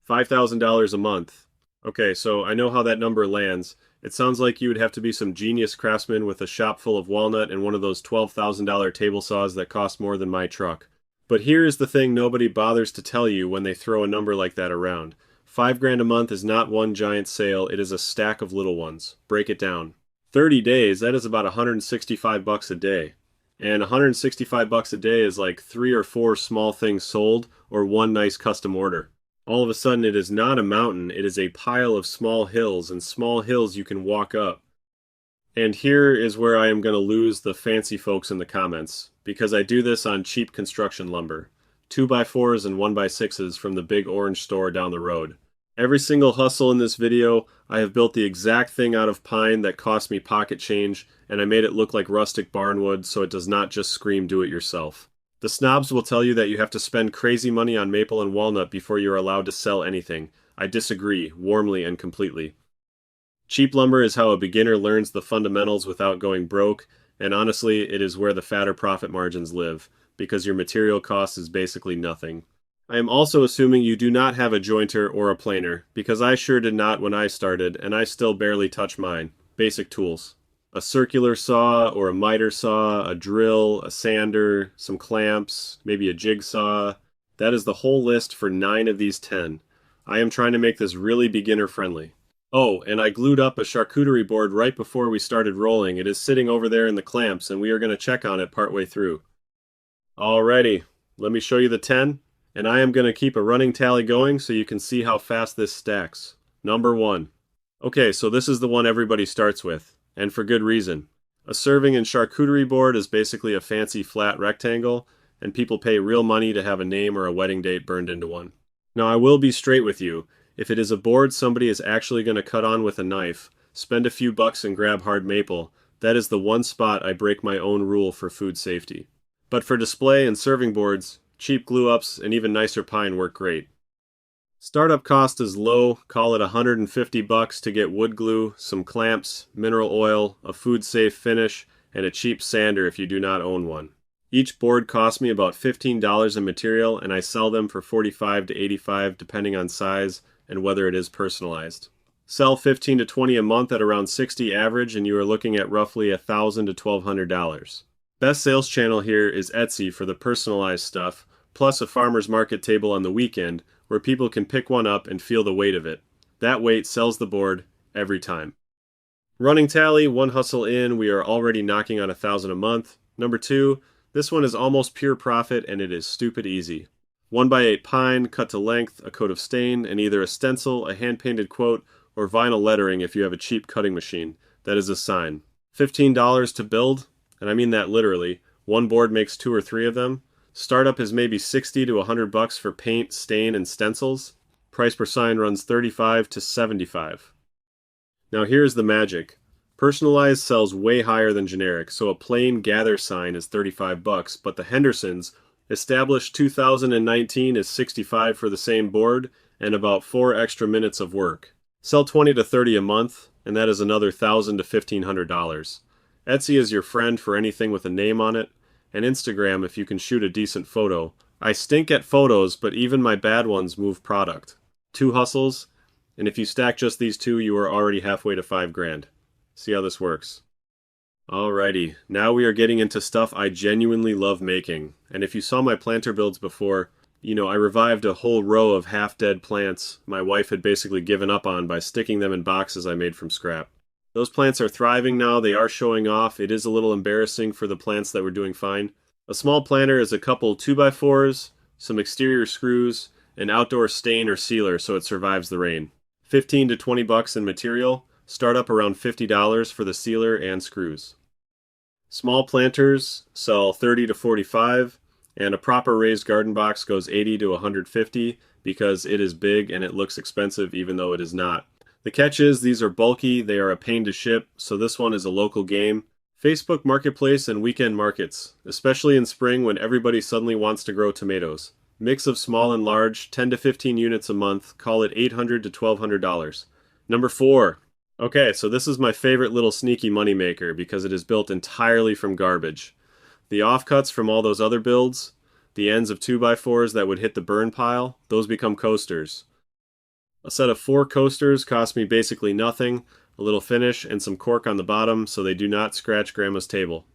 $5,000 a month. Okay, so I know how that number lands. It sounds like you would have to be some genius craftsman with a shop full of walnut and one of those $12,000 table saws that cost more than my truck. But here is the thing nobody bothers to tell you when they throw a number like that around. 5 grand a month is not one giant sale, it is a stack of little ones. Break it down. 30 days, that is about 165 bucks a day. And 165 bucks a day is like 3 or 4 small things sold or one nice custom order. All of a sudden it is not a mountain, it is a pile of small hills, and small hills you can walk up. And here is where I am going to lose the fancy folks in the comments, because I do this on cheap construction lumber. 2x4s and 1x6s from the big orange store down the road. Every single hustle in this video, I have built the exact thing out of pine that cost me pocket change, and I made it look like rustic barnwood so it does not just scream do it yourself. The snobs will tell you that you have to spend crazy money on maple and walnut before you're allowed to sell anything. I disagree, warmly and completely. Cheap lumber is how a beginner learns the fundamentals without going broke, and honestly, it is where the fatter profit margins live, because your material cost is basically nothing. I am also assuming you do not have a jointer or a planer, because I sure did not when I started, and I still barely touch mine. Basic tools. A circular saw or a miter saw, a drill, a sander, some clamps, maybe a jigsaw. That is the whole list for 9 of these 10. I am trying to make this really beginner friendly. Oh, and I glued up a charcuterie board right before we started rolling. It is sitting over there in the clamps, and we are going to check on it partway through. Alrighty, let me show you the 10, and I am going to keep a running tally going so you can see how fast this stacks. Number 1. Okay, so this is the one everybody starts with, and for good reason. A serving and charcuterie board is basically a fancy flat rectangle, and people pay real money to have a name or a wedding date burned into one. Now I will be straight with you. If it is a board somebody is actually going to cut on with a knife, spend a few bucks and grab hard maple, that is the one spot I break my own rule for food safety. But for display and serving boards, cheap glue-ups and even nicer pine work great. Startup cost is low, call it 150 bucks to get wood glue, some clamps, mineral oil, a food-safe finish, and a cheap sander if you do not own one. Each board costs me about $15 in material, and I sell them for $45 to $85 depending on size and whether it is personalized. Sell 15 to 20 a month at around 60 average, and you are looking at roughly $1,000 to $1,200. Best sales channel here is Etsy for the personalized stuff, plus a farmer's market table on the weekend where people can pick one up and feel the weight of it. That weight sells the board every time. Running tally, 1 hustle in, we are already knocking on $1,000 a month. Number 2, this one is almost pure profit and it is stupid easy. 1x8 pine, cut to length, a coat of stain, and either a stencil, a hand-painted quote, or vinyl lettering if you have a cheap cutting machine. That is a sign. $15 to build, and I mean that literally. One board makes 2 or 3 of them. Startup is maybe 60 to 100 bucks for paint, stain, and stencils. Price per sign runs 35 to 75. Now here's the magic. Personalized sells way higher than generic, so a plain gather sign is 35 bucks, but the Hendersons, established 2019, is 65 for the same board and about 4 extra minutes of work. Sell 20 to 30 a month, and that is another $1,000 to $1,500. Etsy is your friend for anything with a name on it, and Instagram if you can shoot a decent photo. I stink at photos, but even my bad ones move product. 2 hustles, and if you stack just these 2, you are already halfway to 5 grand. See how this works. Alrighty, now we are getting into stuff I genuinely love making. And if you saw my planter builds before, I revived a whole row of half-dead plants my wife had basically given up on by sticking them in boxes I made from scrap. Those plants are thriving now, they are showing off. It is a little embarrassing for the plants that were doing fine. A small planter is a couple 2x4s, some exterior screws, an outdoor stain or sealer so it survives the rain. 15 to 20 bucks in material. Start up around $50 for the sealer and screws. Small planters sell 30 to 45, and a proper raised garden box goes 80 to 150 because it is big and it looks expensive even though it is not. The catch is these are bulky, they are a pain to ship, so this one is a local game. Facebook Marketplace and weekend markets, especially in spring when everybody suddenly wants to grow tomatoes. Mix of small and large, 10 to 15 units a month, call it $800 to $1,200. Number 4. Okay, so this is my favorite little sneaky moneymaker because it is built entirely from garbage. The offcuts from all those other builds, the ends of 2x4s that would hit the burn pile, those become coasters. A set of 4 coasters cost me basically nothing, a little finish, and some cork on the bottom so they do not scratch Grandma's table.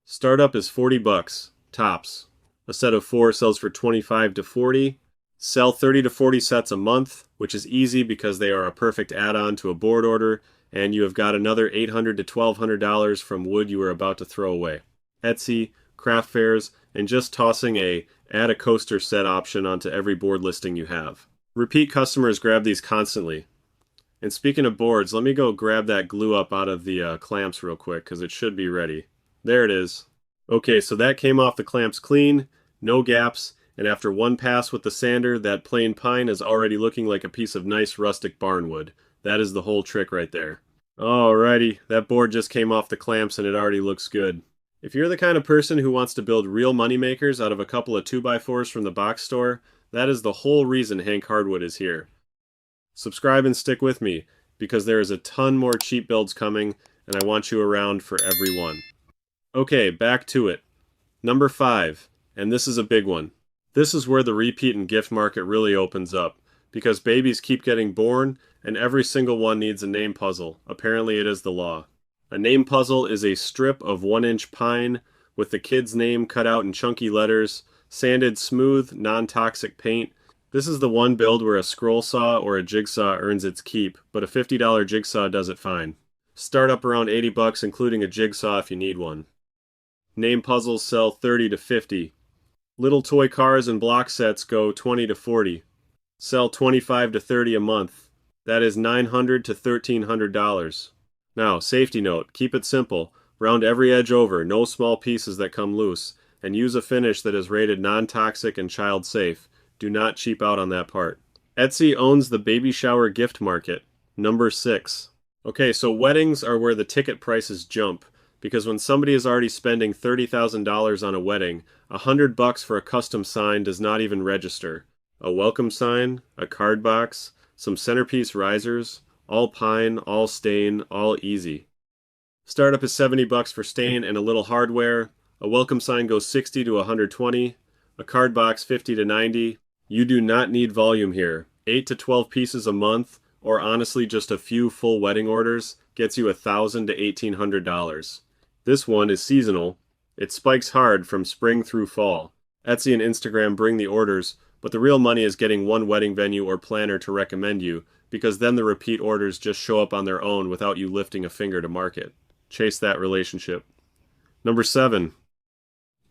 Startup is 40 bucks, tops. A set of 4 sells for 25 to 40. Sell 30 to 40 sets a month, which is easy because they are a perfect add-on to a board order, and you have got another $800 to $1,200 from wood you are about to throw away. Etsy, craft fairs, and just tossing a add a coaster set option onto every board listing you have. Repeat customers grab these constantly. And speaking of boards, let me go grab that glue up out of the clamps real quick because it should be ready. There it is. Okay, so that came off the clamps clean, no gaps, and after one pass with the sander, that plain pine is already looking like a piece of nice rustic barnwood. That is the whole trick right there. Alrighty, that board just came off the clamps and it already looks good. If you're the kind of person who wants to build real moneymakers out of a couple of 2x4s from the box store, that is the whole reason Hank Hardwood is here. Subscribe and stick with me, because there is a ton more cheap builds coming, and I want you around for every one. Okay, back to it. Number 5, and this is a big one. This is where the repeat and gift market really opens up, because babies keep getting born, and every single one needs a name puzzle. Apparently it is the law. A name puzzle is a strip of 1-inch pine with the kid's name cut out in chunky letters, sanded smooth, non-toxic paint. This is the one build where a scroll saw or a jigsaw earns its keep, but a $50 jigsaw does it fine. Start up around 80 bucks including a jigsaw if you need one. Name puzzles sell 30 to 50. Little toy cars and block sets go 20 to 40. Sell 25 to 30 a month. That is $900 to $1,300. Now, safety note, keep it simple. Round every edge over, no small pieces that come loose, and use a finish that is rated non-toxic and child safe. Do not cheap out on that part. Etsy owns the baby shower gift market. Number 6. Okay, so weddings are where the ticket prices jump, because when somebody is already spending $30,000 on a wedding, $100 for a custom sign does not even register. A welcome sign, a card box, some centerpiece risers, all pine, all stain, all easy. Startup is 70 bucks for stain and a little hardware. A welcome sign goes 60 to 120. A card box 50 to 90. You do not need volume here. 8 to 12 pieces a month, or honestly just a few full wedding orders, gets you $1,000 to $1,800. This one is seasonal. It spikes hard from spring through fall. Etsy and Instagram bring the orders, but the real money is getting one wedding venue or planner to recommend you, because then the repeat orders just show up on their own without you lifting a finger to market. Chase that relationship. Number 7.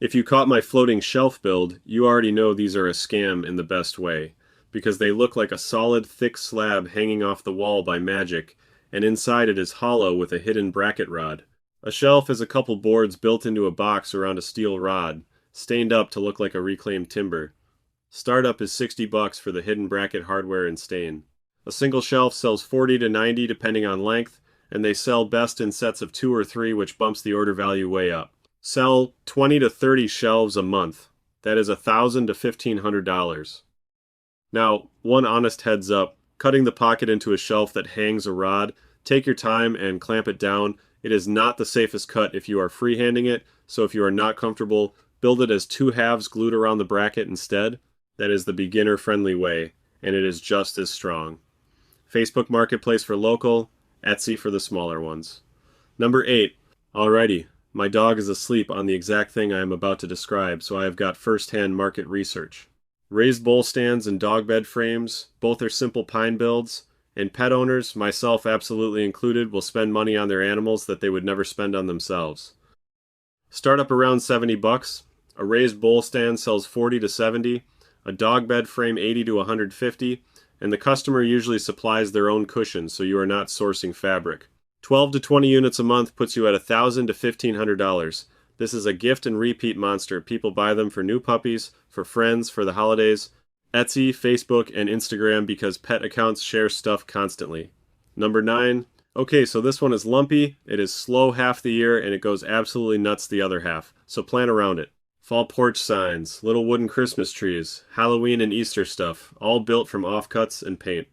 If you caught my floating shelf build, you already know these are a scam in the best way, because they look like a solid, thick slab hanging off the wall by magic, and inside it is hollow with a hidden bracket rod. A shelf is a couple boards built into a box around a steel rod, stained up to look like a reclaimed timber. Startup is 60 bucks for the hidden bracket hardware and stain. A single shelf sells 40 to 90 depending on length, and they sell best in sets of 2 or 3, which bumps the order value way up. Sell 20 to 30 shelves a month. That is $1,000 to $1,500. Now, one honest heads up, cutting the pocket into a shelf that hangs a rod, take your time and clamp it down. It is not the safest cut if you are freehanding it, so if you are not comfortable, build it as 2 halves glued around the bracket instead. That is the beginner-friendly way, and it is just as strong. Facebook Marketplace for local, Etsy for the smaller ones. Number 8. Alrighty. My dog is asleep on the exact thing I am about to describe, so I have got first-hand market research. Raised bowl stands and dog bed frames, both are simple pine builds, and pet owners, myself absolutely included, will spend money on their animals that they would never spend on themselves. Start up around 70 bucks. A raised bowl stand sells 40 to 70, a dog bed frame 80 to 150, and the customer usually supplies their own cushions, so you are not sourcing fabric. 12 to 20 units a month puts you at $1,000 to $1,500. This is a gift and repeat monster. People buy them for new puppies, for friends, for the holidays. Etsy, Facebook, and Instagram because pet accounts share stuff constantly. Number 9. Okay, so this one is lumpy, it is slow half the year, and it goes absolutely nuts the other half, so plan around it. Fall porch signs, little wooden Christmas trees, Halloween and Easter stuff, all built from offcuts and paint.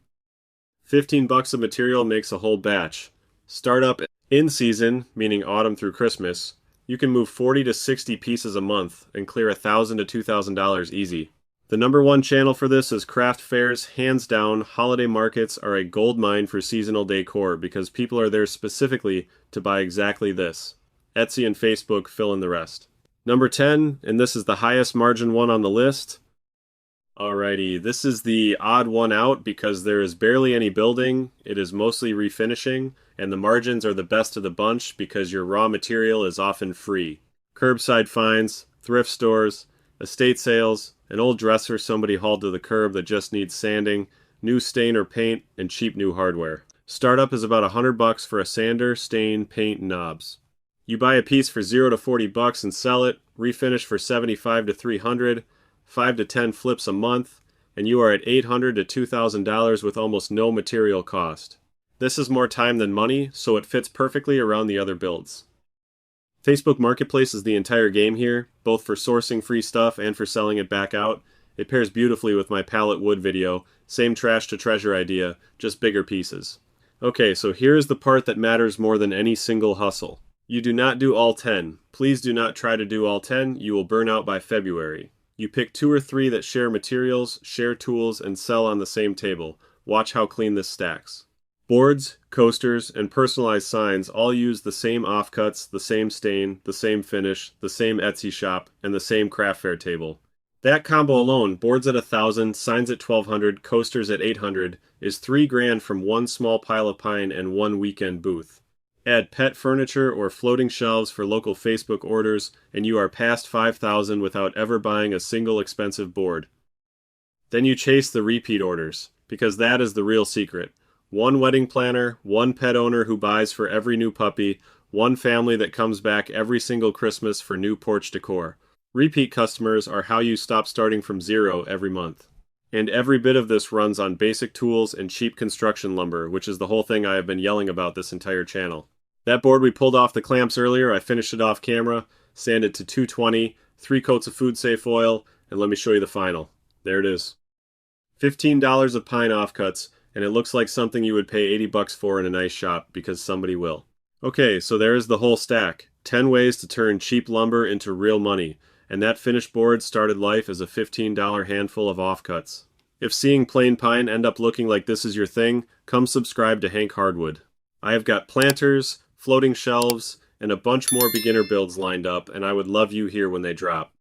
15 bucks of material makes a whole batch. Start up in season, meaning autumn through Christmas. You can move 40 to 60 pieces a month and clear $1,000 to $2,000 easy. The number one channel for this is craft fairs. Hands down, holiday markets are a gold mine for seasonal decor because people are there specifically to buy exactly this. Etsy and Facebook fill in the rest. Number 10, and this is the highest margin one on the list. Alrighty, this is the odd one out because there is barely any building, it is mostly refinishing, and the margins are the best of the bunch because your raw material is often free. Curbside finds, thrift stores, estate sales, an old dresser somebody hauled to the curb that just needs sanding, new stain or paint, and cheap new hardware. Startup is about $100 for a sander, stain, paint, and knobs. You buy a piece for $0 to $40 and sell it, refinish for $75 to $300, 5 to 10 flips a month, and you are at $800 to $2,000 with almost no material cost. This is more time than money, so it fits perfectly around the other builds. Facebook Marketplace is the entire game here, both for sourcing free stuff and for selling it back out. It pairs beautifully with my pallet wood video, same trash to treasure idea, just bigger pieces. Okay, so here's the part that matters more than any single hustle. You do not do all 10. Please do not try to do all 10, you will burn out by February. You pick 2 or 3 that share materials, share tools, and sell on the same table. Watch how clean this stacks. Boards, coasters, and personalized signs all use the same offcuts, the same stain, the same finish, the same Etsy shop, and the same craft fair table. That combo alone, boards at $1,000, signs at $1,200, coasters at $800, is $3,000 from one small pile of pine and one weekend booth. Add pet furniture or floating shelves for local Facebook orders, and you are past $5,000 without ever buying a single expensive board. Then you chase the repeat orders, because that is the real secret. One wedding planner, one pet owner who buys for every new puppy, one family that comes back every single Christmas for new porch decor. Repeat customers are how you stop starting from zero every month. And every bit of this runs on basic tools and cheap construction lumber, which is the whole thing I have been yelling about this entire channel. That board we pulled off the clamps earlier, I finished it off camera, sanded to 220, 3 coats of food safe oil, and let me show you the final. There it is. $15 of pine offcuts, and it looks like something you would pay $80 for in a nice shop, because somebody will. Okay, so there's the whole stack. 10 ways to turn cheap lumber into real money, and that finished board started life as a $15 handful of offcuts. If seeing plain pine end up looking like this is your thing, come subscribe to Hank Hardwood. I have got planters, floating shelves, and a bunch more beginner builds lined up, and I would love you here when they drop.